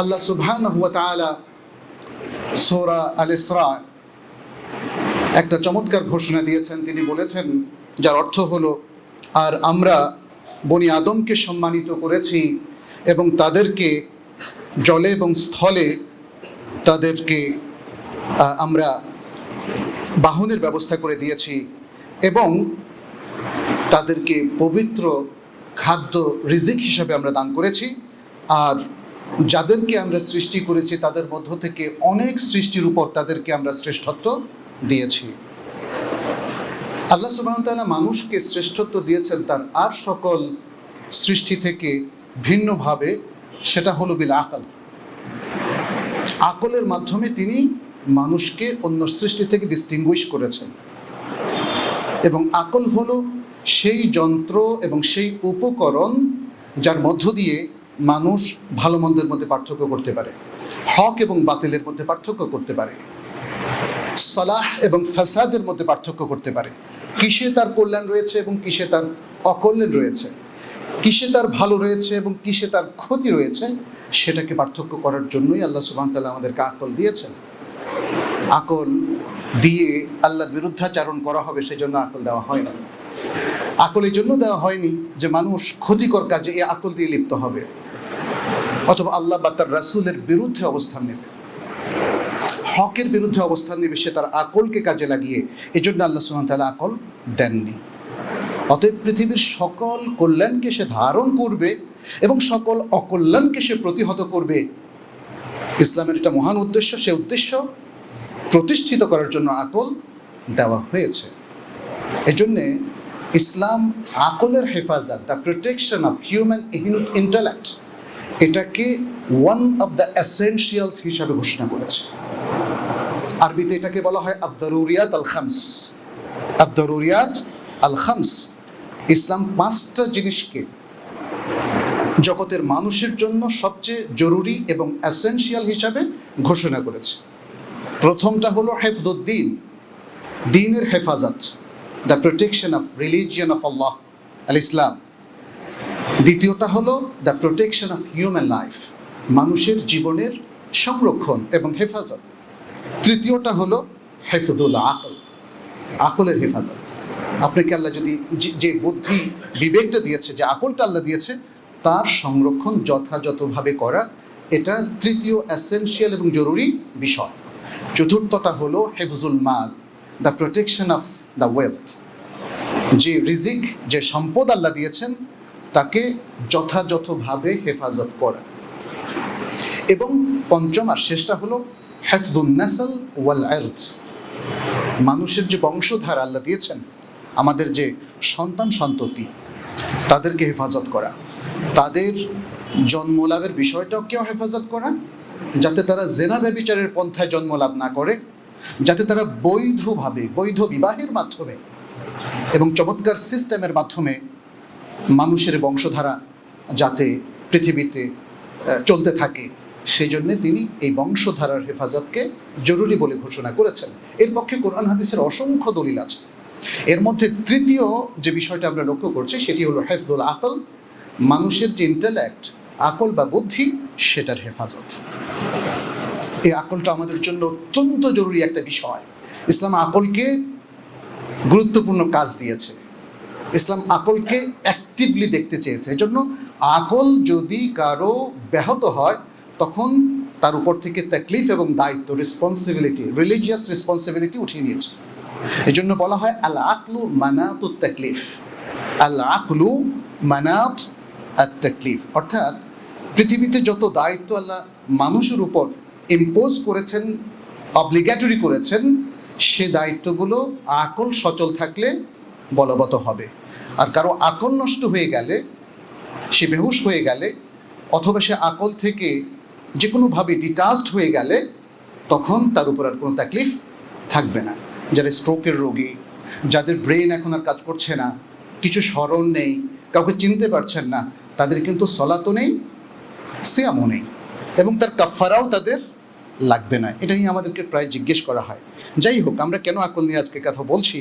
আল্লাহ সুবহানাহু ওয়া তাআলা সূরা আল ইসরা একটা চমৎকার ঘোষণা দিয়েছেন। তিনি বলেছেন, যার অর্থ হলো, আর আমরা বনি আদমকে সম্মানিত করেছি এবং তাদেরকে জলে এবং স্থলে তাদেরকে আমরা বাহনের ব্যবস্থা করে দিয়েছি এবং তাদেরকে পবিত্র খাদ্য রিজিক হিসাবে আমরা দান করেছি। আর যাদেরকে আমরা সৃষ্টি করেছি তাদের মধ্য থেকে অনেক সৃষ্টির উপর তাদেরকে আমরা শ্রেষ্ঠত্ব দিয়েছি। আল্লাহ সুবহানাহু ওয়া তাআলা মানুষকে শ্রেষ্ঠত্ব দিয়েছেন তার আর সকল সৃষ্টি থেকে ভিন্নভাবে, সেটা হলো বিল আকল। আকলের মাধ্যমে তিনি মানুষকে অন্য সৃষ্টি থেকে ডিস্টিংগুইশ করেছেন। এবং আকল হলো সেই যন্ত্র এবং সেই উপকরণ যার মধ্য দিয়ে মানুষ ভালো মন্দের মধ্যে পার্থক্য করতে পারে, হক এবং বাতিলের মধ্যে পার্থক্য করতে পারে, সালাহ এবং ফাসাদের মধ্যে পার্থক্য করতে পারে, কিসে তার কল্যাণ রয়েছে এবং কিসে তার অকল্যাণ রয়েছে, কিসে তার ভালো রয়েছে এবং কিসে তার ক্ষতি রয়েছে, সেটাকে পার্থক্য করার জন্যই আল্লাহ সুবহানাহু ওয়া তাআলা আমাদেরকে আকল দিয়েছেন। আকল দিয়ে আল্লাহর বিরুদ্ধাচারণ করা হবে সেই জন্য আকল দেওয়া হয় না। আকল এই জন্য দেওয়া হয়নি যে মানুষ ক্ষতিকর কাজে এই আকল দিয়ে লিপ্ত হবে অথবা আল্লাহ বা তার রাসূলের বিরুদ্ধে অবস্থান নেবে, হকের বিরুদ্ধে অবস্থান নেবে, সে তার আকলকে কাজে লাগিয়ে। এই জন্য আল্লাহ সুবহানাহু ওয়া তাআলা আকল দেননি। অতএব পৃথিবীর সকল কল্যাণকে সে ধারণ করবে এবং সকল অকল্যাণকে সে প্রতিহত করবে। ইসলামের এটা মহান উদ্দেশ্য, সে উদ্দেশ্য প্রতিষ্ঠিত করার জন্য আকল দেওয়া হয়েছে। এজন্যে ইসলাম আকলের হেফাজত, the protection of human intellect, এটাকে ওয়ান অফ দ্য এসেনশিয়ালস হিসাবে ঘোষণা করেছে। আরবিতে এটাকে বলা হয় আদ-দারুরিয়াত আল খামস। আদ-দারুরিয়াত আল খামস। ইসলাম পাঁচটা জিনিসকে জগতের মানুষের জন্য সবচেয়ে জরুরি এবং এসেনশিয়াল হিসাবে ঘোষণা করেছে। প্রথমটা হলো হেফদুদ্দিন, দ্বীনের হেফাজত, the protection of religion of আল্লাহ আল ইসলাম। দ্বিতীয়টা হলো the protection of human life, মানুষের জীবনের সংরক্ষণ এবং হেফাজত। তৃতীয়টা হলো হেফদুল আকল, আকলের হেফাজত। আপনাকে আল্লাহ যদি যে বুদ্ধি বিবেকটা দিয়েছে, যে আকলটা আল্লাহ দিয়েছে, তার সংরক্ষণ যথাযথভাবে করা, এটা তৃতীয় এসেনশিয়াল এবং জরুরি বিষয়। চতুর্থটা হলো হেফজুল মাল, the protection of the wealth, যে রিজিক, যে সম্পদ আল্লাহ দিয়েছেন তাকে যথাযথভাবে হেফাজত করা। এবং পঞ্চম আর শেষটা হলো হেফদুন নাসল ওয়াল ইরদ, মানুষের যে বংশধারা আল্লাহ দিয়েছেন, আমাদের যে সন্তান সন্ততি, তাদেরকে হেফাজত করা, তাদের জন্মলাভের বিষয়টাও কেউ হেফাজত করা, যাতে তারা জেনা ব্যভিচারের পন্থায় জন্মলাভ না করে, যাতে তারা বৈধভাবে, বৈধ বিবাহের মাধ্যমে এবং চমৎকার সিস্টেমের মাধ্যমে মানুষের বংশধারা যাতে পৃথিবীতে চলতে থাকে, সেই জন্যে তিনি এই বংশধারার হেফাজতকে জরুরি বলে ঘোষণা করেছেন। এর পক্ষে কোরআন হাদিসের অসংখ্য দলিল আছে। এর মধ্যে তৃতীয় যে বিষয়টা আমরা লক্ষ্য করছি সেটি হলো হেফদুল আকল, মানুষের যে ইন্টেলেক্ট, আকল বা বুদ্ধি, সেটার হেফাজত। এই আকলটা আমাদের জন্য অত্যন্ত জরুরি একটা বিষয়। ইসলাম আকলকে গুরুত্বপূর্ণ কাজ দিয়েছে, ইসলাম আকলকে অ্যাক্টিভলি দেখতে চেয়েছে। এজন্য আকল যদি কারো ব্যাহত হয় তখন তার উপর থেকে তাকলিফ এবং দায়িত্ব, রেসপন্সিবিলিটি, রিলিজিয়াস রেসপন্সিবিলিটি উঠিয়ে নিয়েছে। এই জন্য বলা হয় আল আকলু মানাতুত তাকলিফ, আল আকলু মানাত আত তাকলিফ। অর্থাৎ পৃথিবীতে যত দায়িত্ব আল্লাহ মানুষের উপর ইম্পোজ করেছেন, অব্লিগেটরি করেছেন, সে দায়িত্বগুলো আকল সচল থাকলে বলবৎ হবে। আর কারো আকল নষ্ট হয়ে গেলে, সে বেহুশ হয়ে গেলে, অথবা সে আকল থেকে যে কোনোভাবে ডিটাচড হয়ে গেলে, তখন তার উপর আর কোনো তাকলিফ থাকবে না। যারা স্ট্রোকের রোগী, যাদের ব্রেন এখন আর কাজ করছে না, কিছু স্মরণ নেই, কাউকে চিনতে পারছেন না, তাদের কিন্তু সলাতও নেই, সিয়ামও নেই, এবং তার কাফারাও তাদের লাগবে না। এটা নিয়ে আমাদেরকে প্রায় জিজ্ঞেস করা হয়। যাই হোক, আমরা কেন আকল নিয়ে আজকে কথা বলছি,